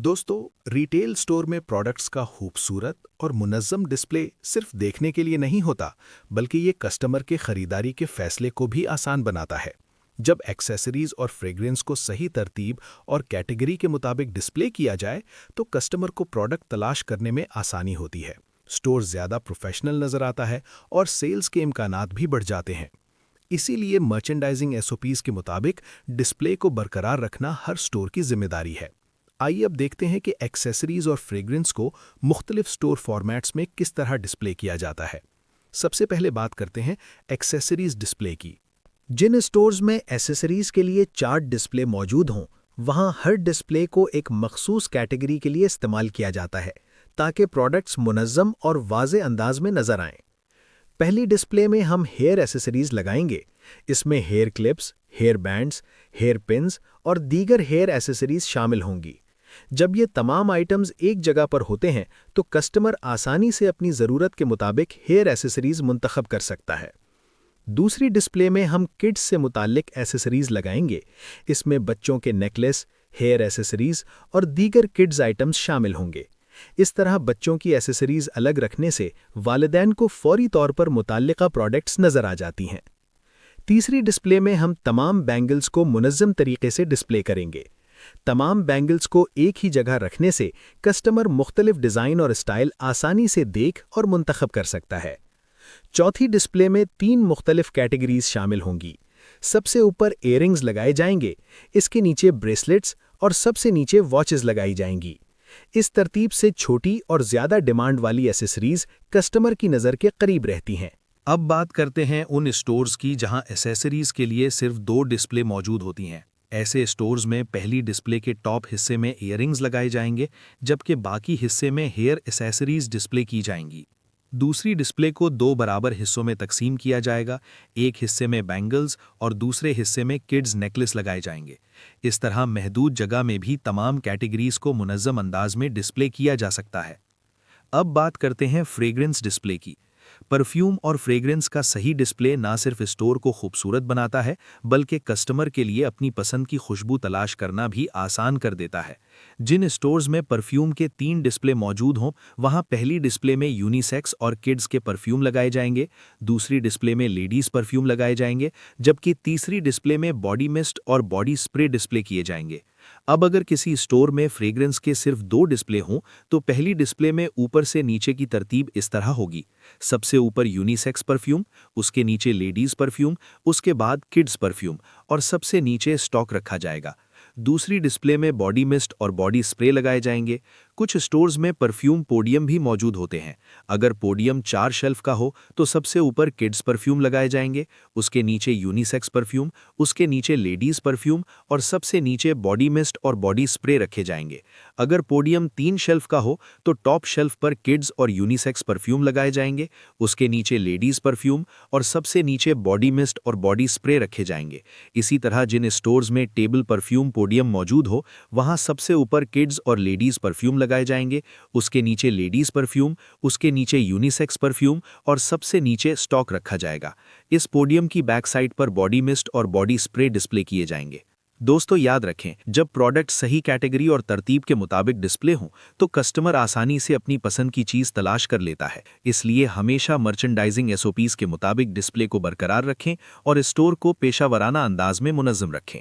दोस्तों, retail store में products का खूबसूरत और मुनज़्ज़म डिस्प्ले सिर्फ देखने के लिए नहीं होता, बल्कि ये कस्टमर के खरीदारी के फैसले को भी आसान बनाता है। जब एक्सेसरीज और फ्रेग्रेंस को सही तरतीब और कैटेगरी के मुताबिक डिस्प्ले किया जाए, तो कस्टमर को प्रोडक्ट तलाश करने में आसानी होती है। स्टोर ज़्यादा प्रोफेशनल नज़र आता है और सेल्स के इम्कानात भी बढ़ जाते हैं। इसीलिए मर्चेंडाइजिंग एसओपीज़ के मुताबिक डिस्प्ले को बरकरार रखना हर स्टोर की जिम्मेदारी है। आइए अब देखते हैं कि एक्सेसरीज और फ्रेग्रेंस को मुख्तलिफ स्टोर फॉर्मेट्स में किस तरह डिस्प्ले किया जाता है। सबसे पहले बात करते हैं एक्सेसरीज डिस्प्ले की। जिन स्टोर्स में एसेसरीज के लिए चार्ट डिस्प्ले मौजूद हों, वहां हर डिस्प्ले को एक मखसूस कैटेगरी के लिए इस्तेमाल किया जाता है ताकि प्रोडक्ट्स मुनज़्ज़म और वाज़े अंदाज में नजर आएं। पहली डिस्प्ले में हम हेयर एसेसरीज लगाएंगे। इसमें hair clips, hair bands, hair pins और दीगर हेयर एसेसरीज शामिल होंगी। जब ये तमाम आइटम्स एक जगह पर होते हैं, तो कस्टमर आसानी से अपनी ज़रूरत के मुताबिक हेयर एसेसरीज मुंतखब कर सकता है। दूसरी डिस्प्ले में हम किड्स से मुताल्लिक एसेसरीज लगाएंगे। इसमें बच्चों के नेकलेस, हेयर एसेसरीज और दीगर किड्स आइटम्स शामिल होंगे। इस तरह बच्चों की एसेसरीज अलग रखने से वालिदैन को फौरी तौर पर मुताल्लिका प्रोडक्ट्स नज़र आ जाती हैं। तीसरी डिस्प्ले में हम तमाम बैंगल्स को मुनज़्ज़म तरीके से डिस्प्ले करेंगे। तमाम बैंगल्स को एक ही जगह रखने से कस्टमर मुख्तलिफ डिज़ाइन और स्टाइल आसानी से देख और मुंतखब कर सकता है। चौथी डिस्प्ले में 3 मुख्तलिफ कैटेगरीज शामिल होंगी। सबसे ऊपर इयररिंग्स लगाए जाएंगे, इसके नीचे ब्रेसलेट्स और सबसे नीचे वॉचेस लगाई जाएंगी। इस तरतीब से छोटी और ज़्यादा डिमांड वाली एसेसरीज कस्टमर की नज़र के करीब रहती हैं। अब बात करते हैं उन स्टोर्स की जहां एसेसरीज के लिए सिर्फ 2 डिस्प्ले मौजूद होती हैं। ऐसे स्टोर्स में पहली डिस्प्ले के टॉप हिस्से में इयररिंग्स लगाए जाएंगे, जबकि बाकी हिस्से में हेयर एसेसरीज डिस्प्ले की जाएंगी। दूसरी डिस्प्ले को 2 बराबर हिस्सों में तकसीम किया जाएगा। एक हिस्से में बैंगल्स और दूसरे हिस्से में किड्स नेकलेस लगाए जाएंगे। इस तरह महदूद जगह में भी तमाम कैटेगरीज को मुनज़्ज़म अंदाज में डिस्प्ले किया जा सकता है। अब बात करते हैं फ्रेग्रेंस डिस्प्ले की। परफ्यूम और फ्रेग्रेंस का सही डिस्प्ले ना सिर्फ स्टोर को खूबसूरत बनाता है, बल्कि कस्टमर के लिए अपनी पसंद की खुशबू तलाश करना भी आसान कर देता है। जिन स्टोर्स में परफ्यूम के 3 डिस्प्ले मौजूद हों, वहां पहली डिस्प्ले में यूनिसेक्स और किड्स के परफ्यूम लगाए जाएंगे, दूसरी डिस्प्ले में लेडीज परफ्यूम लगाए जाएंगे, जबकि तीसरी डिस्प्ले में बॉडी मिस्ट और बॉडी स्प्रे डिस्प्ले किए जाएंगे। अब अगर किसी स्टोर में फ्रेग्रेंस के सिर्फ 2 डिस्प्ले हों, तो पहली डिस्प्ले में ऊपर से नीचे की तरतीब इस तरह होगी। सबसे ऊपर यूनिसेक्स परफ्यूम, उसके नीचे लेडीज परफ्यूम, उसके बाद किड्स परफ्यूम और सबसे नीचे स्टॉक रखा जाएगा। दूसरी डिस्प्ले में बॉडी मिस्ट और बॉडी स्प्रे लगाए जाएंगे। कुछ स्टोर्स में परफ्यूम पोडियम भी मौजूद होते हैं। अगर पोडियम 4 शेल्फ का हो, तो सबसे ऊपर किड्स परफ्यूम लगाए जाएंगे, उसके नीचे यूनिसेक्स परफ्यूम, उसके नीचे लेडीज परफ्यूम और सबसे नीचे बॉडी मिस्ट और बॉडी स्प्रे रखे जाएंगे। अगर पोडियम 3 शेल्फ का हो, तो टॉप शेल्फ पर किड्स और यूनिसेक्स परफ्यूम लगाए जाएंगे, उसके नीचे लेडीज परफ्यूम और सबसे नीचे बॉडी मिस्ट और बॉडी स्प्रे रखे जाएंगे। इसी तरह जिन स्टोर्स में टेबल परफ्यूम पोडियम मौजूद हो, वहां सबसे ऊपर किड्स और लेडीज परफ्यूम लगाए जाएंगे, उसके नीचे लेडीज परफ्यूम, उसके नीचे यूनिसेक्स परफ्यूम और सबसे नीचे स्टॉक रखा जाएगा। इस पोडियम की बैक साइड पर बॉडी मिस्ट और बॉडी स्प्रे डिस्प्ले किए जाएंगे। दोस्तों, याद रखें, जब प्रोडक्ट सही कैटेगरी और तरतीब के मुताबिक डिस्प्ले हों, तो कस्टमर आसानी से अपनी पसंद की चीज तलाश कर लेता है। इसलिए हमेशा मर्चेंडाइजिंग एसओपीज के मुताबिक डिस्प्ले को बरकरार रखें और स्टोर को पेशा वराना अंदाज में मुनज़्ज़म रखें।